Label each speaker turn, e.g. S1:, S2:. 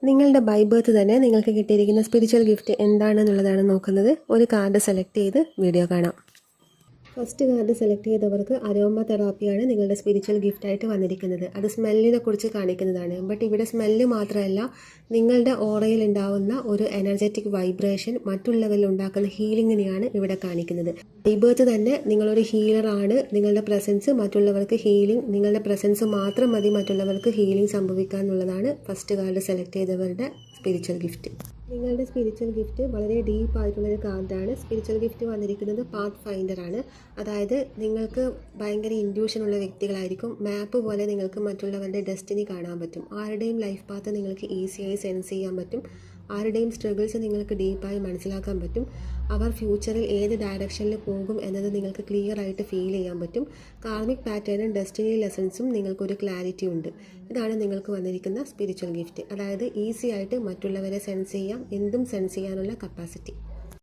S1: നിങ്ങളുടെ by birth തന്നെ നിങ്ങൾക്ക് കിട്ടിയിരിക്കുന്ന സ്പിരിച്വൽ ഗിഫ്റ്റ് എന്താണെന്നുള്ളതാണ് നോക്കുന്നത്. ഒരു കാർഡ് സെലക്ട് ചെയ്ത് വീഡിയോ കാണാം. ഫസ്റ്റ് കാർഡ് സെലക്ട് ചെയ്തവർക്ക് അരോമ തെറാപ്പിയാണ് നിങ്ങളുടെ സ്പിരിച്വൽ ഗിഫ്റ്റായിട്ട് വന്നിരിക്കുന്നത്. അത് സ്മെല്ലിനെ കുറിച്ച് കാണിക്കുന്നതാണ്. ബട്ട് ഇവിടെ സ്മെല്ല് മാത്രമല്ല, നിങ്ങളുടെ ഓറയിൽ ഉണ്ടാവുന്ന ഒരു എനർജറ്റിക് വൈബ്രേഷൻ മറ്റുള്ളവരിൽ ഉണ്ടാക്കുന്ന ഹീലിങ്ങിനെയാണ് ഇവിടെ കാണിക്കുന്നത്. ബൈ ബർത്ത് തന്നെ നിങ്ങളൊരു ഹീലറാണ്. നിങ്ങളുടെ പ്രസൻസ് മറ്റുള്ളവർക്ക് ഹീലിംഗ്, നിങ്ങളുടെ പ്രസൻസ് മാത്രം മതി മറ്റുള്ളവർക്ക് ഹീലിംഗ് സംഭവിക്കുക എന്നുള്ളതാണ് ഫസ്റ്റ് കാർഡ് സെലക്ട് ചെയ്തവരുടെ സ്പിരിച്വൽ ഗിഫ്റ്റ്. നിങ്ങളുടെ സ്പിരിച്വൽ ഗിഫ്റ്റ് വളരെ ഡീപ്പ് ആയിട്ടുള്ളൊരു കാർഡാണ്. സ്പിരിച്വൽ ഗിഫ്റ്റ് വന്നിരിക്കുന്നത് പാത്ത് ഫൈൻഡർ ആണ്. അതായത് നിങ്ങൾക്ക് ഭയങ്കര ഇൻഡ്യൂഷൻ ഉള്ള വ്യക്തികളായിരിക്കും. മാപ്പ് പോലെ നിങ്ങൾക്ക് മറ്റുള്ളവരുടെ ഡെസ്റ്റിനി കാണാൻ പറ്റും. ആരുടെയും ലൈഫ് പാത്ത് നിങ്ങൾക്ക് ഈസിയായി സെൻസ് ചെയ്യാൻ പറ്റും. ആരുടെയും സ്ട്രഗിൾസ് നിങ്ങൾക്ക് ഡീപ്പായി മനസ്സിലാക്കാൻ പറ്റും. അവർ ഫ്യൂച്ചറിൽ ഏത് ഡയറക്ഷനിൽ പോകും എന്നത് നിങ്ങൾക്ക് ക്ലിയർ ആയിട്ട് ഫീൽ ചെയ്യാൻ പറ്റും. കാർമിക് പാറ്റേണും ഡെസ്റ്റിനി ലെസൺസും നിങ്ങൾക്കൊരു ക്ലാരിറ്റി ഉണ്ട്. ഇതാണ് നിങ്ങൾക്ക് വന്നിരിക്കുന്ന സ്പിരിച്വൽ ഗിഫ്റ്റ്. അതായത് ഈസി ആയിട്ട് മറ്റുള്ളവരെ സെൻസ് ചെയ്യാം, എന്തും സെൻസ് ചെയ്യാനുള്ള കപ്പാസിറ്റി.